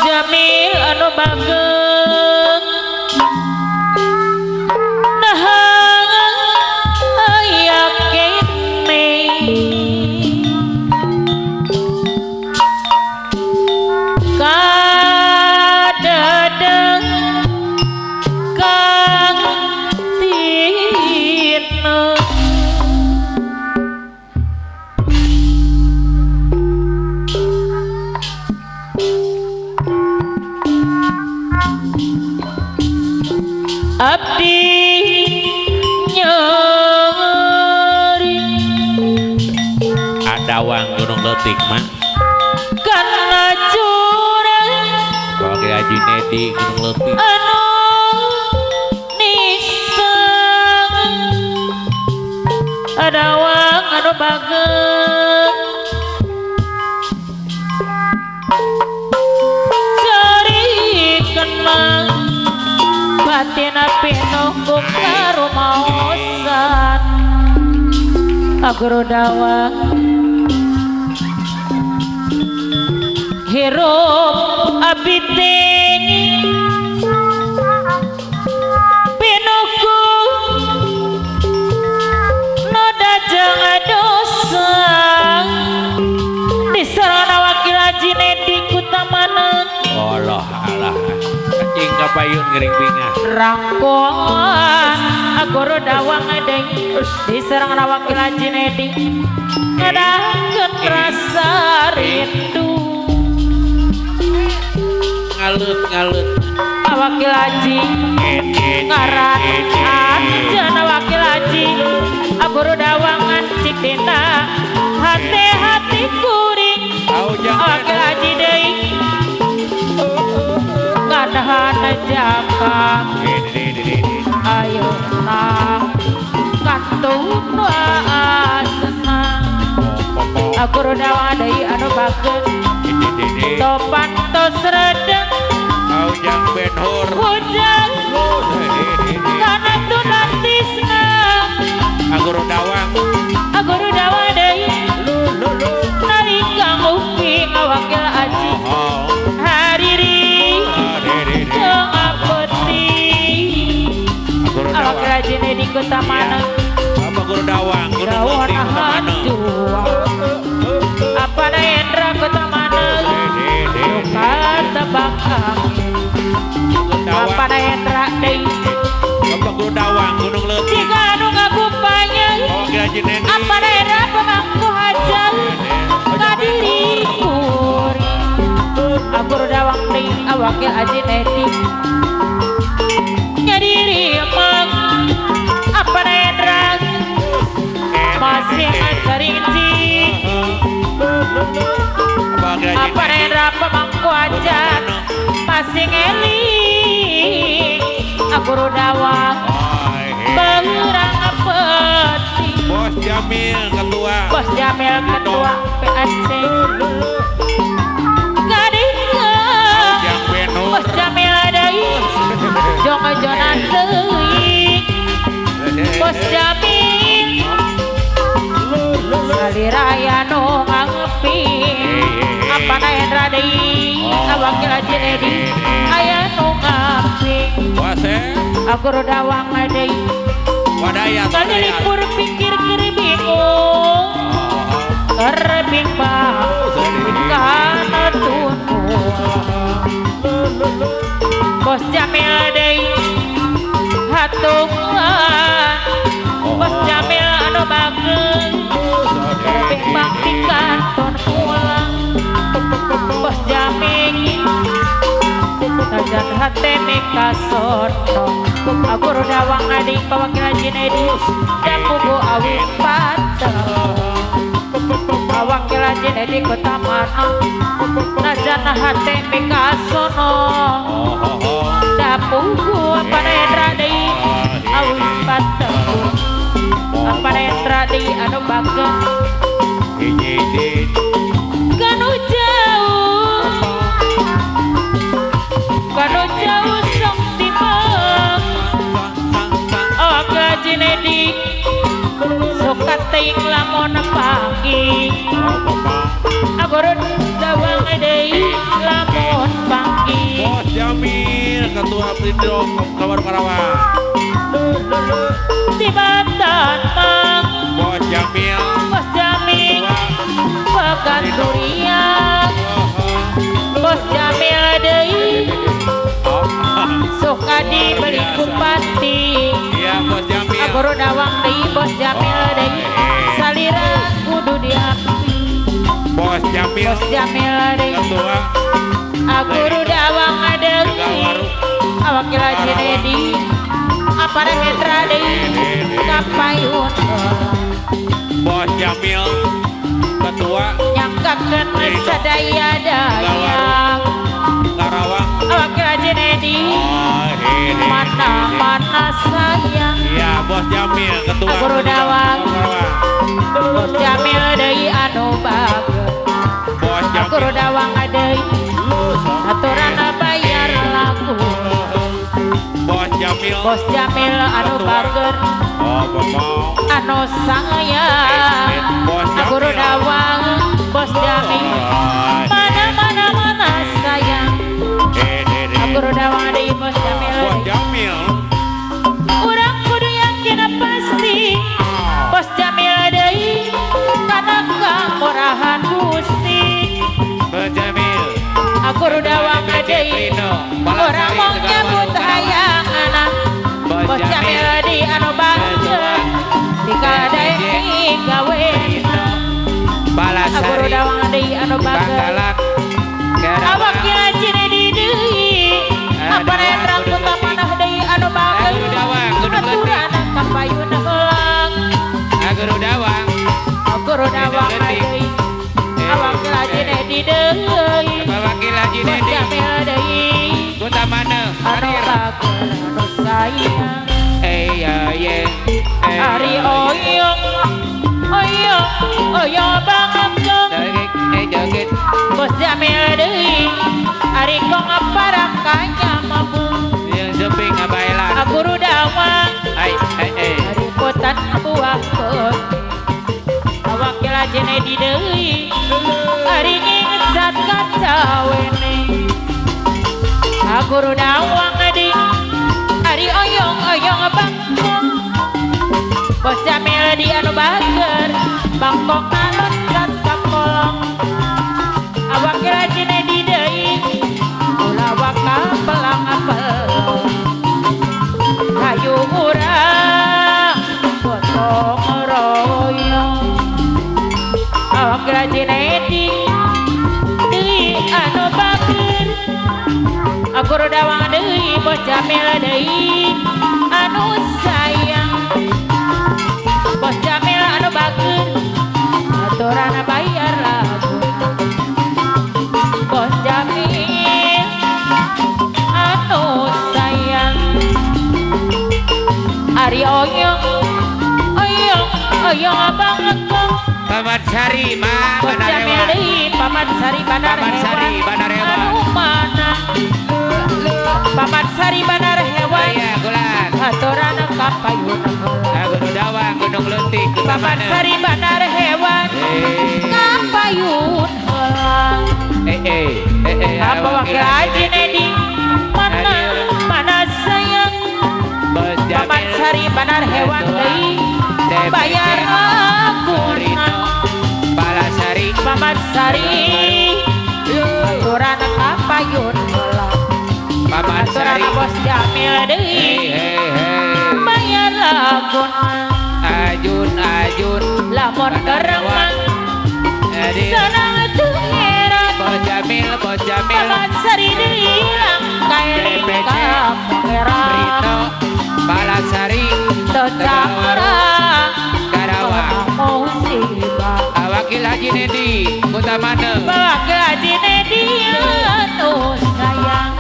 Jamil anu bageng nah aya kene kadadeng kang tine abdi nyeri Adawang Gunung Letik mah karena curang kalau kayak Haji Nedi Gunung Letik anu nisang adawang anu bageng cari kenang batin api nunggu karumaosan agro dawang hirup abdi teh pinuku noda jangan dosa diserana wakil Haji Nedi Kutamana Allah Allah cing kapayun ngering bingah rangkongan agoro dawang adeng diserang wakil Haji Nedi ngadakeun rasa rindu ngalut wakil Haji ngaran anjeunna wakil Haji agoro dawangan cik dina hati-hati kuring wakil Haji deui kadahana jaka ayeuna kantun waasna agoro dawangan deui anu bageng topan tos redeng Aujang benhur hujan karena tunatisna aguru dawang deui nalika nguping wakil Haji hariri jeung apeti wakil Haji Nedi Kutamana apa guru dawang Gunung dawan Letik Kutamana hantua apa Hendra Kutamana kata bakang apa Hendra deui apa guru dawang Gunung Letik jika anu ngagupanya wakil Haji Nedi apa Hendra pemangku hajat kadiri kuri aguru dawang deui wakil Haji Nedi nyadiri emang apa Hendra masih ngajerinci apa Hendra pemangku hajat masih ngeling aguru dawang beurang apeti Bos Jamil ketua Bos Jamil ketua PAC gadingan Bos Jamil deui jonga-jonan deui Bos Jamil saliraya nu ngaping apa Hendra deui wakil Haji Nedi aya nu ngaping wase aguru dawang deui wadaya kali libur pikir kiri bingung kerbing bang kana tunu Bos Jamil deui hatungan Bos Jamil anu bageng kerbing bang di kantor pulang Bos Jamil najan hate mikasono aguru dawang adik wakil Haji Nedi dan buku awit pateng wakil Haji Nedi Kutamana najan hate mikasono dan buku apa Hendra deui awit pateng apa Hendra deui anu bageng kanu jauh sok timang Haji Nedi suka ting lamun pagi agorun dawang deui lamun pagi ketua Prindo Kabar Karawang. Tibatan Mang Bos Jamil. Bos Jamil Pekan Durian Bos Jamil deui suka dibeli kupati. Iya Bos Jamil. Aguru dawang deui Bos Jamil deui salira kudu diapi. Bos Jamil. Bos Jamil deui Ketua aguru dawang deui awakil Jinedi apara Hendra deui kapayun Bos Jamil. Ketua nyangkakeun sadaya dayang Karawang. awakil Jinedi mana-mana sayang. Iya Bos Jamil. Ketua Aguru dawang Karawang. Bos Jamil deui anu bageus Bos aguru Jamil. dawang deui aturan bayar laku. Bos Jamil. Bos Jamil anu bager Oh bemau. anu sayang Bos aguru Jamil. dawang Bos Jamil mana sayang aguru dawang deui Bos Jamil Bos Jamil. urang kudu yakin pasti Bos Jamil deui kana kamurahan Gusti Bos Jamil. aguru dawang deui urang mau nyambut hayanganna Bos Jamil di anu bager dikadaeng gawe aguru Balasari. dawang deui anu bager Banggalak. awak kira Jinedi deui apana rambut amanah deui anu bager Aguru dawang, kudu aturan kapayun heulang Aguru dawang. aguru dawang deui awak kira Jinedi deui Wakil Haji Bos Dedi. Jamil deui Kota mana? anu bager anu sayang Ye. Ari oyong oyong banget Joget. Bos Jamil deui ari kong aparakanya mampu Yang seping ngabailan. aguru dawang Ai. ari potan buah peti awakil Jinedi deui ari nginget kacawene aguru dawang deui ari oyong bangkong Bos Jamil di anu bager bangkong alon kapolong awakil Jinedi deui ulah waka pelang apel hayu urang gotong royong awakil Jinedi deui anu bager aguru dawang deui Bos Jamil deui anu sayang Bos Jamil anu bager aturan bayar lagu Bos Jamil anu sayang ari oyong banget kong Paman Sari mah Bos Bandar Jamil Hewan. deui Paman Sari Bandar Paman Sari Hewan Bandar Hewan. anu mana Paman Sari Bandar Oh Hewan iya gulan. aturan kapayun Aguru dawang Gunung Lentik. Kota Paman mana? Sari Bandar Hewan kapayun heulang apa wakil Jinedi mana sayang Bos Paman Jamil. Sari Bandar Hewan deui bayar aguna Balasari. Paman Sari aturan kapayun heulang Paman aturan Sari. Bos Jamil deui bayar aguna Ajun. lamun keremang senang tuh heran Bos Jamil. Paman Sari deui langkae DPC. kamera Brito. Balasari. Tecakrang Karawang. musibah Wakil Haji Nedi. Kota mana? wakil Jinedi anu sayang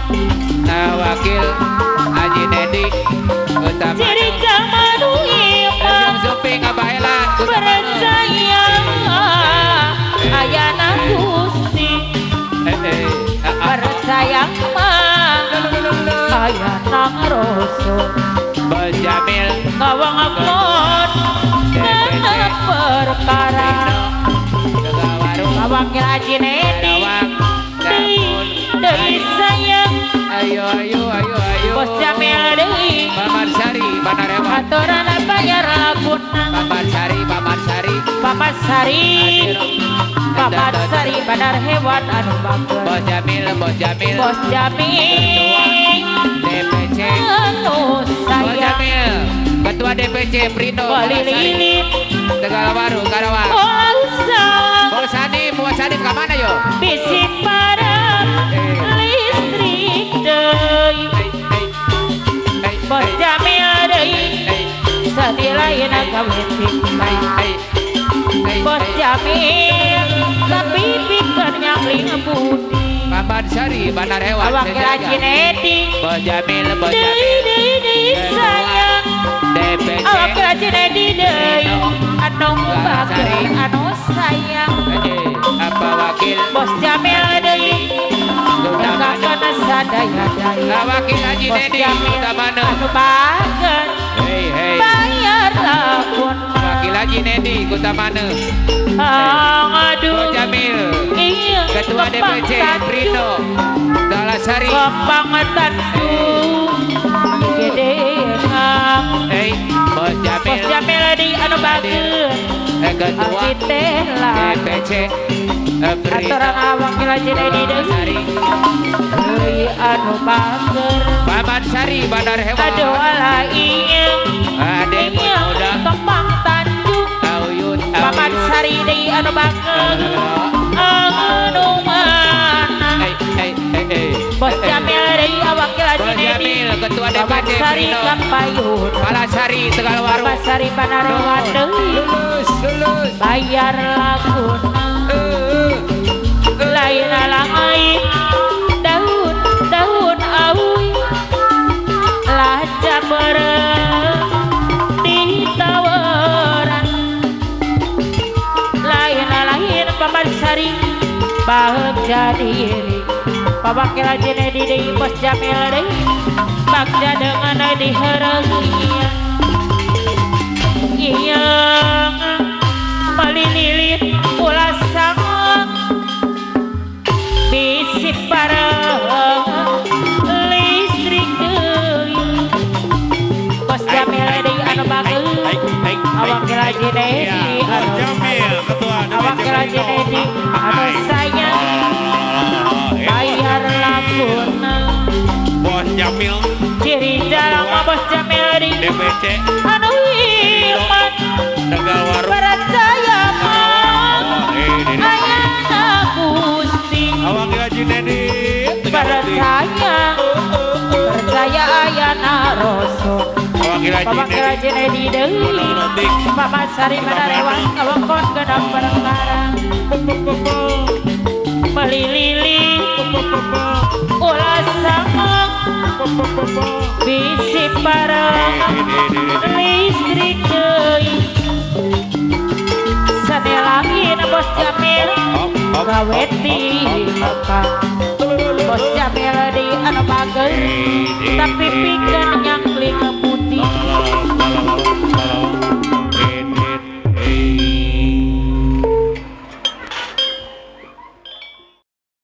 Wakil Haji Nedi. Kota mana? ciri jamanu Yang imah suping ngabailan. Kota mana? percaya ayana Gusti percaya mah ayana Rasul Bos Jamil. ngawang-ngawon kena perkara Warung. wakil Jinedi Karawang. deui sayang Ayo ayo ayo ayo. Bos Jamil deui Paman Sari Bandar Hewan. aturana bayar laguna Paman Sari Paman Sari. Paman Sari Paman Sari Bandar Hewan anu bagus Bos Jamil Bos Jamil. Bos Jamil DPC. anu Bos sayang Jamil. Ketua DPC Prindo Boli Paman Sari. lilin Tegalawaru Karawang. Bos Bos Sadim ke mana yo? bisi para listrik deui Bos Jamil deui sadilayeuna gawe Bos Jamil tapi pikirnya budi Paman Sari Bandar Hewan. awak rajin edi Bos Jamil Bos deui Jamil. deui sayang DPC. awak rajin edi deui anu bager anu sayang Apa wakil? Bos Jamil deui Kakana sadaya-daya Wakil Haji Bos Dedi Jamil Kutamana. anu bager Hei hei. bayar lagunna Wakil Haji Nedi Kutamana. aduh Bos Jamil. iya Ketua DPC Prindo Dalasari. Kembang tandu gede Hei Bos Jamil. Bos Jamil di anu bager Ketua abdi teh lah DPC Prindo aturan awak lajin edi deui Dalasari. deui anu bager Paman Sari Bandar Hewan. aduh ala iya Ade iya muda. kembang tandu Auyut Paman Sari deui anu bager anu mana Hei hei hei hei. Bos Jamil deui awak Bos lajin edi Jamil Ketua Paman DPC Sari Prindo Kampayun Palasari Tegalwaru. Paman Sari Panarewan deui Lulus. bayar laguna lain lain daun awi laja bereng ditawaran lain Paman Sari bagja diri pabakil aja di deui Bos Jamil deui bagja dengan dihereugian iya malililin ulah sangat bisi parang listrik deui Bos Jamil deui anu bagus awak lajin deui anu Jamil ketua awak lajin deui anu sayang bayar laguna Bos Jamil ciri jalan mah Bos Jamil deui DPC anu iman Tegalwaru. percaya mah ayana Gusti Awak Haji Nedi percaya ayana Rasul Awak Haji pabakil Nedi aja deui deui Paman Sari Manarewan awakon genap perkara melilili ulah sangat bisi parang listrik deui sadelangin Bos Jamil gawe ti Bos Jamil di anu bagus tapi pikeun